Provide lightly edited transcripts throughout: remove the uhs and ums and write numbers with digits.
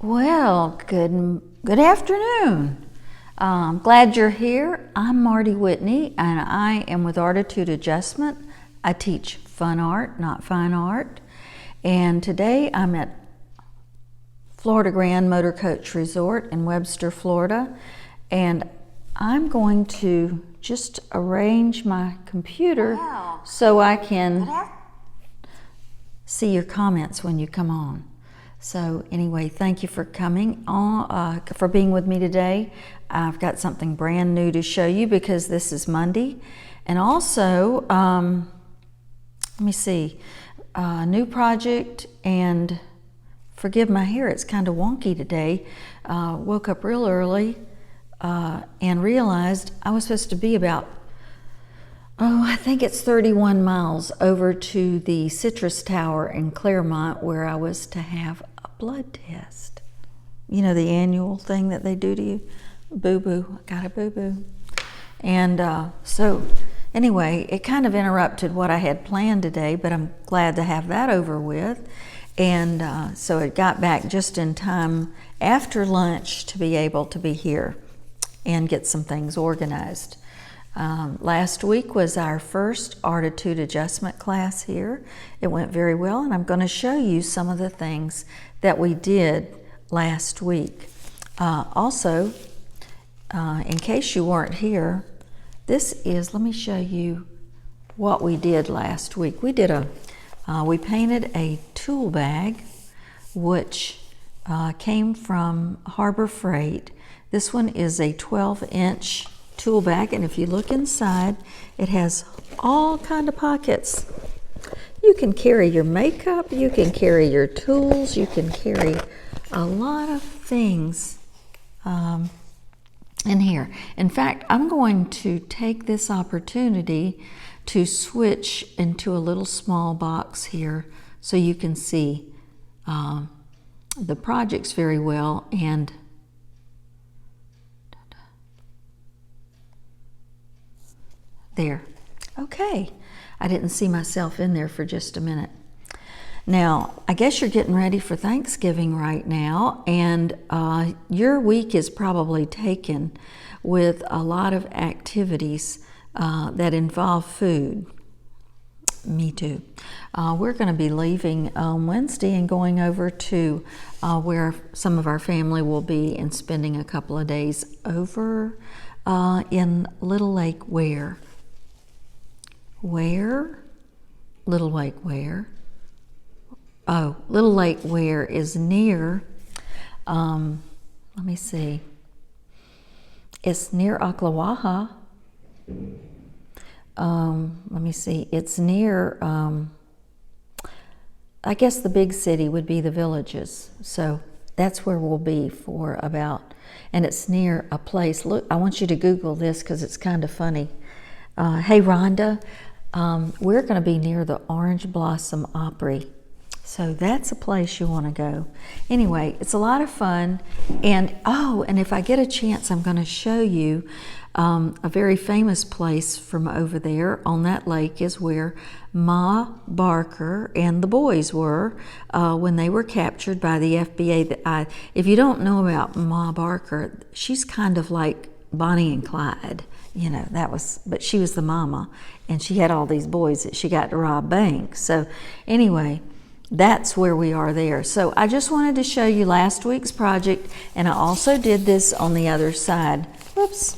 Well, good afternoon. Glad you're here. I'm Marty Whitney, and I am with ARTitude Adjustment. I teach fun art, not fine art. And today I'm at Florida Grand Motor Coach Resort in Webster, Florida. And I'm going to just arrange my computer so I can see your comments when you come on. So anyway, thank you for coming on, for being with me today. I've got something brand new to show you because this is Monday. And also, let me see, new project, and forgive my hair, it's kind of wonky today. Woke up real early and realized I was supposed to be about, I think it's 31 miles over to the Citrus Tower in Claremont, where I was to have a blood test. You know, the annual thing that they do to you. Boo-boo, I got a boo-boo. And so anyway, it kind of interrupted what I had planned today, but I'm glad to have that over with. And so it got back just in time after lunch to be able to be here and get some things organized. Last week was our first ARTitude adjustment class here. It went very well, and I'm going to show you some of the things that we did last week. Also, in case you weren't here, this is, let me show you what we did last week. We painted a tool bag, which came from Harbor Freight. This one is a 12-inch tool bag, and if you look inside, it has all kind of pockets. You can carry your makeup, you can carry your tools, you can carry a lot of things in here. In fact, I'm going to take this opportunity to switch into a little small box here so you can see the projects very well. And there. Okay. I didn't see myself in there for just a minute. Now, I guess you're getting ready for Thanksgiving right now, and your week is probably taken with a lot of activities that involve food. Me too. We're going to be leaving on Wednesday and going over to where some of our family will be and spending a couple of days over in Little Lake Ware. Little Lake Ware. Oh, Little Lake Ware is near, let me see. It's near Ocklawaha. Let me see. It's near, I guess the big city would be the Villages. So that's where we'll be for about, and it's near a place. Look, I want you to Google this because it's kind of funny. Hey, Rhonda. We're going to be near the Orange Blossom Opry. So that's a place you want to go. Anyway, it's a lot of fun. And if I get a chance, I'm going to show you a very famous place from over there on that lake is where Ma Barker and the boys were when they were captured by the FBI. If you don't know about Ma Barker, she's kind of like Bonnie and Clyde. You know, but she was the mama, and she had all these boys that she got to rob banks. So anyway, that's where we are there. So I just wanted to show you last week's project, and I also did this on the other side. Whoops.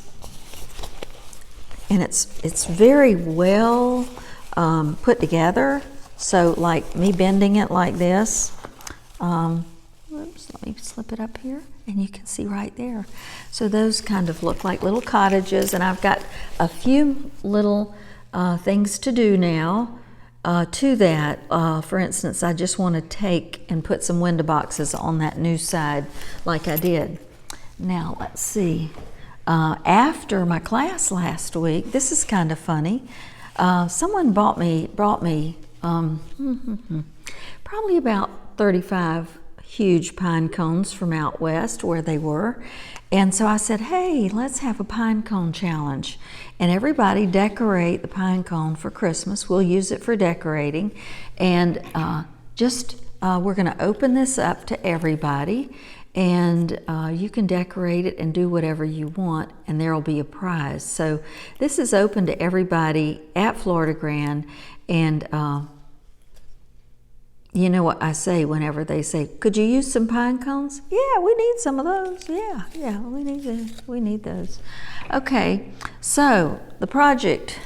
And it's very well put together. So like me bending it like this. Whoops, let me slip it up here. And you can see right there. So those kind of look like little cottages, and I've got a few little things to do now to that. For instance, I just want to take and put some window boxes on that new side like I did. Now let's see. After my class last week, this is kind of funny. Someone brought me probably about 35 huge pine cones from out west where they were. And so I said, hey, let's have a pine cone challenge. And everybody decorate the pine cone for Christmas. We'll use it for decorating. And we're going to open this up to everybody. and you can decorate it and do whatever you want, and there will be a prize. So this is open to everybody at Florida Grand, and you know what I say whenever they say, could you use some pine cones? Yeah, we need some of those. Yeah, we need those. Okay, so the project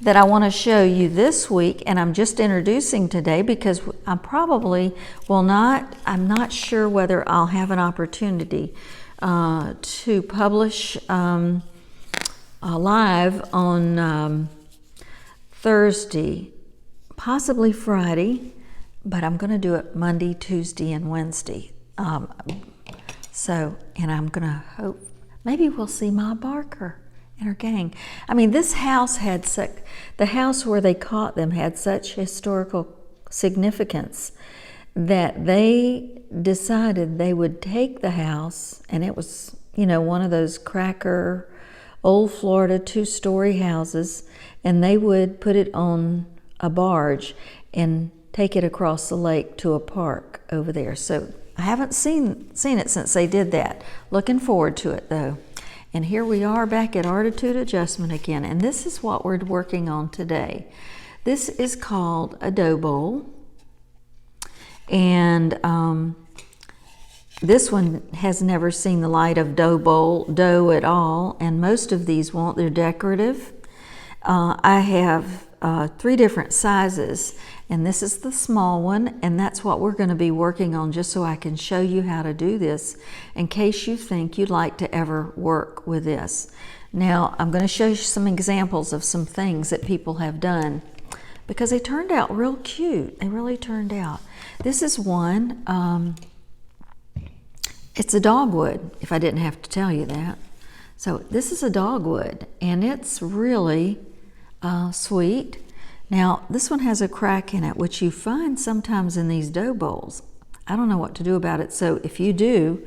that I want to show you this week, and I'm just introducing today because I probably will not, I'm not sure whether I'll have an opportunity to publish live on Thursday, possibly Friday, but I'm going to do it Monday, Tuesday, and Wednesday. And I'm going to hope, maybe we'll see Ma Barker and her gang. I mean, this house had such, the house where they caught them had such historical significance that they decided they would take the house, and it was, you know, one of those cracker, old Florida 2-story houses, and they would put it on a barge and take it across the lake to a park over there. So I haven't seen it since they did that. Looking forward to it though. And here we are back at ARTitude Adjustment again, and this is what we're working on today. This is called a dough bowl, and this one has never seen the light of dough at all, and most of these won't. They're decorative. I have 3 different sizes, and this is the small one, and that's what we're going to be working on, just so I can show you how to do this in case you think you'd like to ever work with this. Now I'm going to show you some examples of some things that people have done because they turned out real cute. They really turned out. This is one, it's a dogwood, if I didn't have to tell you that. So this is a dogwood, and it's really sweet. Now this one has a crack in it, which you find sometimes in these dough bowls. I don't know what to do about it, so if you do,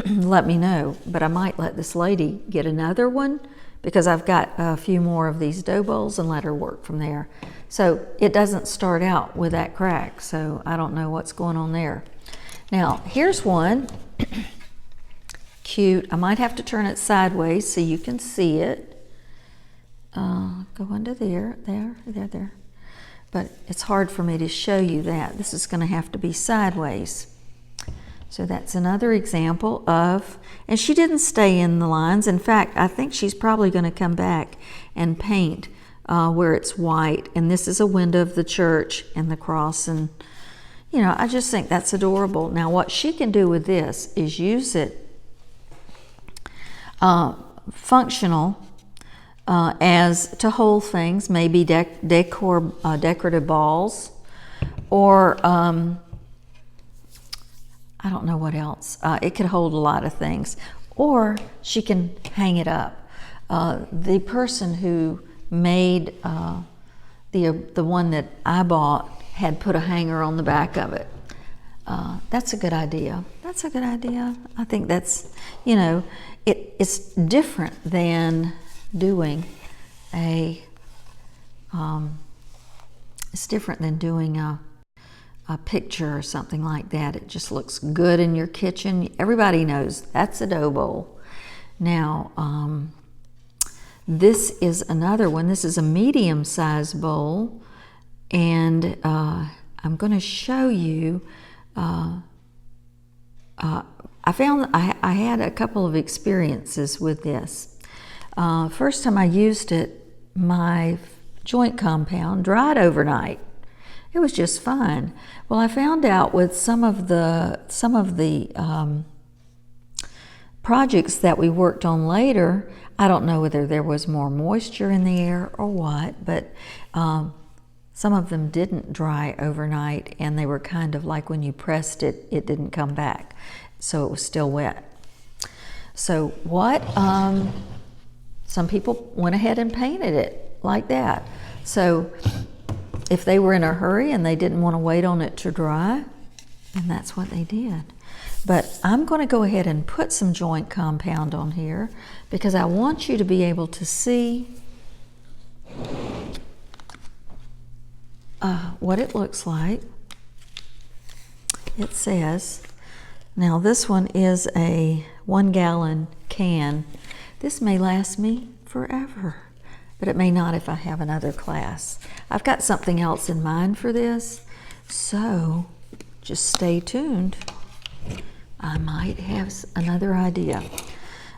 let me know. But I might let this lady get another one because I've got a few more of these dough bowls and let her work from there. So it doesn't start out with that crack, so I don't know what's going on there. Now here's one, cute. I might have to turn it sideways so you can see it. Go under there. But it's hard for me to show you that. This is going to have to be sideways. So that's another example of, and she didn't stay in the lines. In fact, I think she's probably going to come back and paint where it's white. And this is a window of the church and the cross, and you know, I just think that's adorable. Now what she can do with this is use it functional as to hold things, maybe decorative balls, or I don't know what else. It could hold a lot of things, or she can hang it up. The person who made the one that I bought had put a hanger on the back of it. That's a good idea. That's a good idea. I think that's, you know, it's different than doing a picture or something like that. It just looks good in your kitchen. Everybody knows that's a dough bowl. Now this is another one. This is a medium-sized bowl, and I'm going to show you. I found I had a couple of experiences with this. First time I used it, my joint compound dried overnight. It was just fine. Well, I found out with some of the projects that we worked on later, I don't know whether there was more moisture in the air or what, but some of them didn't dry overnight, and they were kind of like when you pressed it, it didn't come back. So it was still wet. So what, some people went ahead and painted it like that. So if they were in a hurry and they didn't want to wait on it to dry, and that's what they did. But I'm going to go ahead and put some joint compound on here because I want you to be able to see what it looks like. It says Now this one is a 1-gallon can. This may last me forever, but it may not if I have another class. I've got something else in mind for this, so just stay tuned. I might have another idea.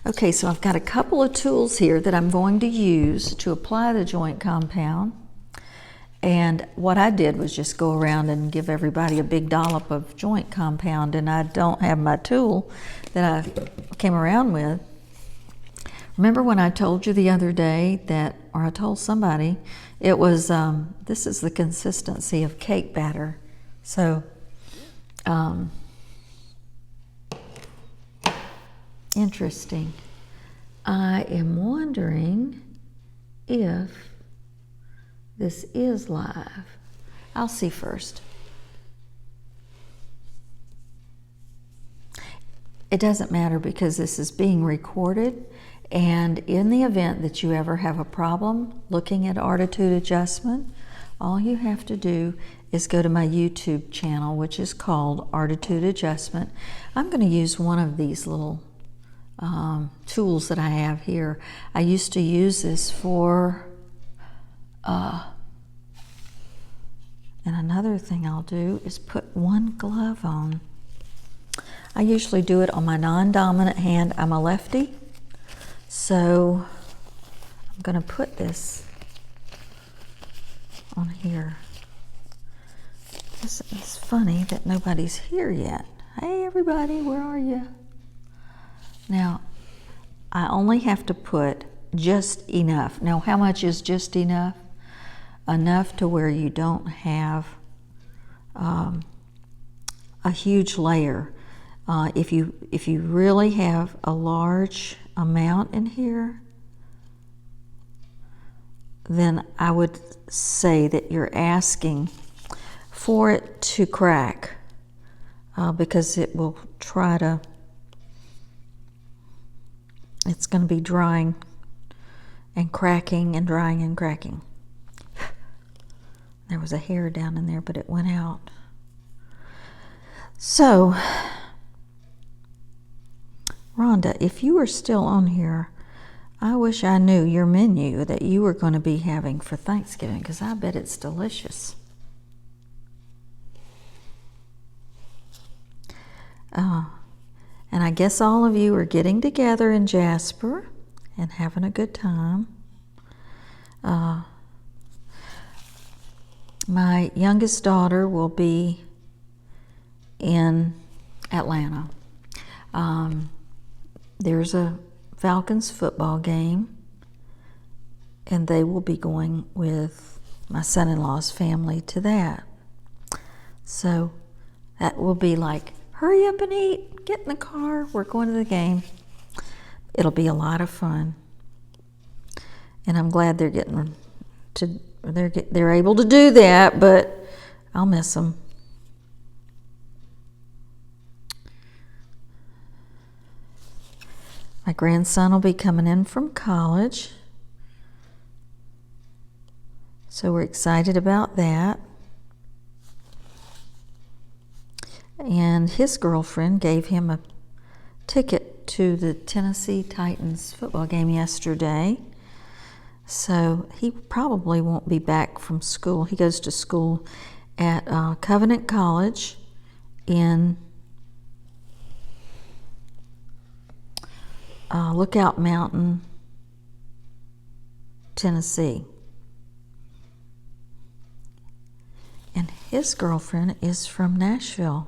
Okay, so I've got a couple of tools here that I'm going to use to apply the joint compound. And what I did was just go around and give everybody a big dollop of joint compound, and I don't have my tool that I came around with. Remember when I told you the other day that, or I told somebody, it was, this is the consistency of cake batter. So, interesting. I am wondering if this is live. I'll see first. It doesn't matter because this is being recorded, and in the event that you ever have a problem looking at ARTitude adjustment, all you have to do is go to my YouTube channel, which is called ARTitude Adjustment. I'm going to use one of these little tools that I have here. I used to use this for and another thing I'll do is put one glove on. I usually do it on my non-dominant hand. I'm a lefty, so I'm going to put this on here. It's funny that nobody's here yet. Hey everybody, where are you? Now, I only have to put just enough. Now, how much is just enough? Enough to where you don't have a huge layer. If you really have a large amount in here, then I would say that you're asking for it to crack because it will try to, it's going to be drying and cracking and drying and cracking. There was a hair down in there, but it went out. So, Rhonda, if you are still on here, I wish I knew your menu that you were going to be having for Thanksgiving, because I bet it's delicious. And I guess all of you are getting together in Jasper and having a good time. My youngest daughter will be in Atlanta. There's a Falcons football game, and they will be going with my son-in-law's family to that. So that will be like, hurry up and eat, get in the car, we're going to the game. It'll be a lot of fun. And I'm glad they're getting to, they're able to do that, but I'll miss them. My grandson will be coming in from college, so we're excited about that. And his girlfriend gave him a ticket to the Tennessee Titans football game yesterday, so he probably won't be back from school. He goes to school at Covenant College in Lookout Mountain, Tennessee. And his girlfriend is from Nashville.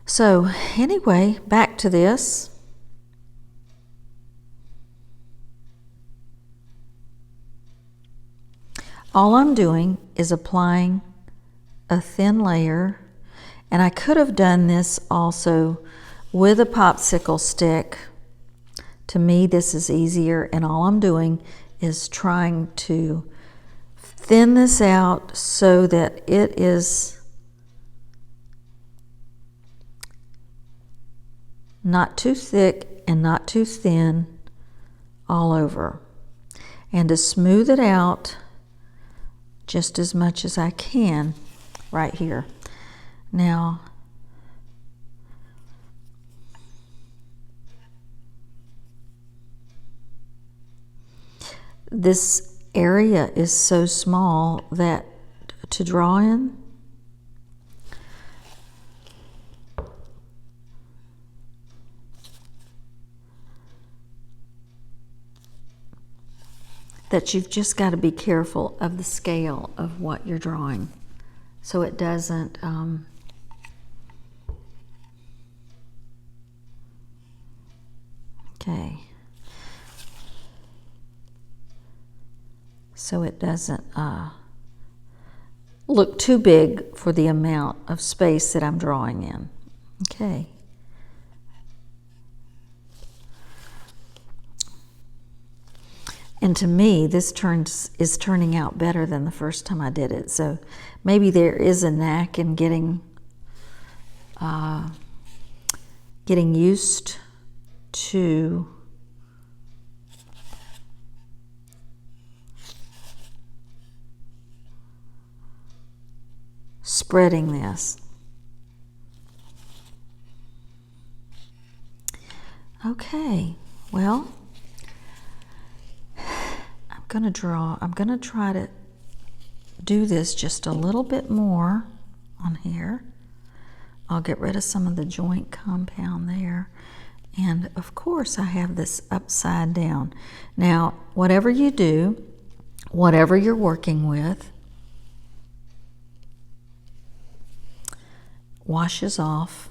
So anyway, back to this. All I'm doing is applying a thin layer, and I could have done this also with a popsicle stick. To me, this is easier, and all I'm doing is trying to thin this out so that it is not too thick and not too thin all over, and to smooth it out just as much as I can right here. Now, this area is so small that to draw in, that you've just got to be careful of the scale of what you're drawing so it doesn't okay, so it doesn't look too big for the amount of space that I'm drawing in. Okay. And to me, this is turning out better than the first time I did it. So maybe there is a knack in getting used to spreading this. Okay, well, I'm going to try to do this just a little bit more on here. I'll get rid of some of the joint compound there. And of course I have this upside down. Now, whatever you do, whatever you're working with, washes off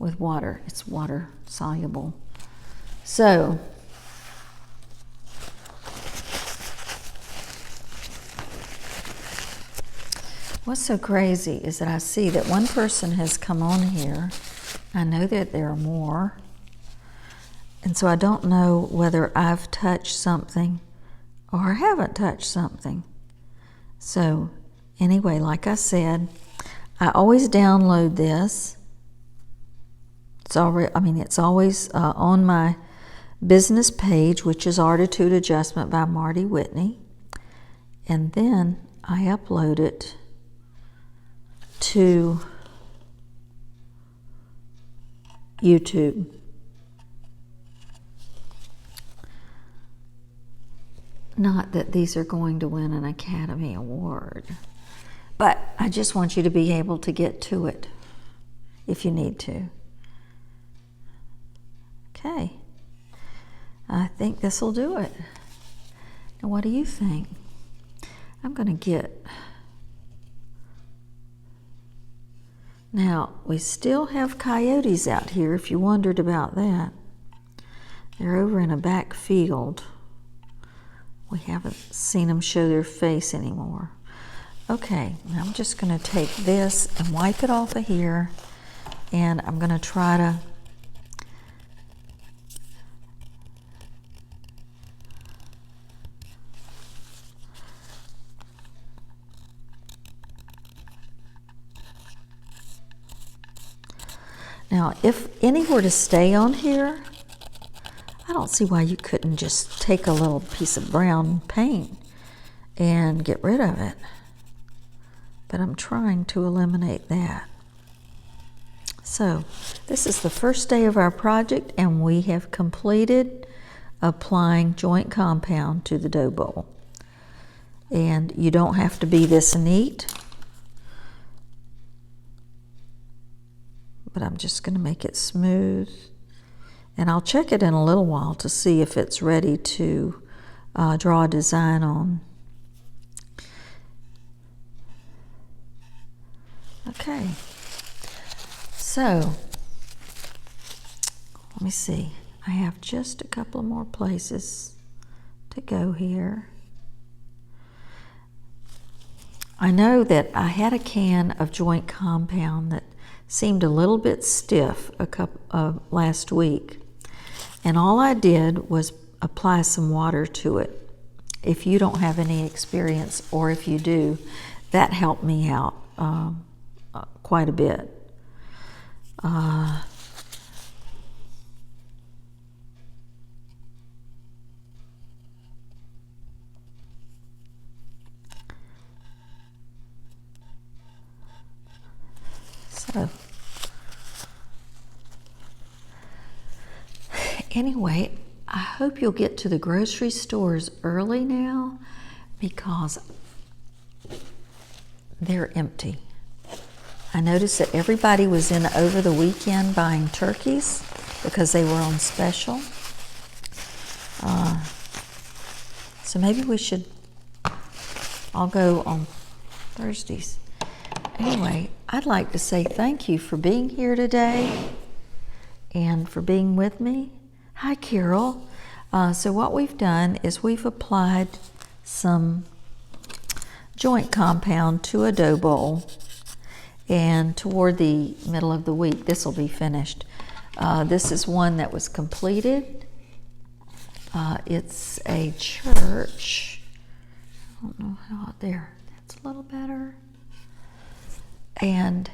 with water. It's water soluble. So, what's so crazy is that I see that one person has come on here. I know that there are more. And so I don't know whether I've touched something or haven't touched something. So anyway, like I said, I always download this. It's always on my business page, which is ARTitude Adjustment by Marty Whitney. And then I upload it to YouTube. Not that these are going to win an Academy Award, but I just want you to be able to get to it if you need to. Okay, I think this will do it. Now, what do you think? I'm going to get... Now, we still have coyotes out here, if you wondered about that. They're over in a back field. We haven't seen them show their face anymore. Okay, now I'm just going to take this and wipe it off of here, and I'm going to try to now, if any were to stay on here, I don't see why you couldn't just take a little piece of brown paint and get rid of it. But I'm trying to eliminate that. So, this is the first day of our project, and we have completed applying joint compound to the dough bowl. And you don't have to be this neat. But I'm just going to make it smooth, and I'll check it in a little while to see if it's ready to draw a design on. Okay, so let me see. I have just a couple more places to go here. I know that I had a can of joint compound that seemed a little bit stiff last week, and all I did was apply some water to it. If you don't have any experience, or if you do, that helped me out quite a bit. So, anyway, I hope you'll get to the grocery stores early now because they're empty. I noticed that everybody was in over the weekend buying turkeys because they were on special. So maybe we should all go on Thursdays. Anyway, I'd like to say thank you for being here today and for being with me. Hi, Carol. So what we've done is we've applied some joint compound to a dough bowl, and toward the middle of the week this will be finished. This is one that was completed. It's a church. I don't know how there. That's a little better. And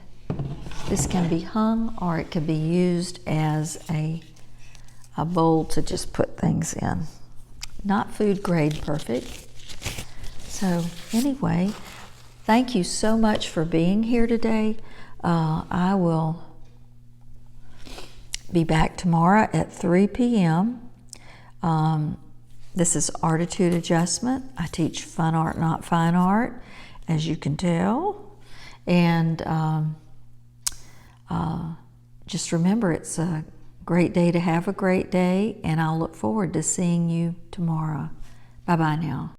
this can be hung or it can be used as a bowl to just put things in. Not food grade perfect. So anyway, thank you so much for being here today. I will be back tomorrow at 3 p.m. This is ARTitude Adjustment. I teach fun art, not fine art, as you can tell. And just remember, it's a great day to have a great day, and I'll look forward to seeing you tomorrow. Bye-bye now.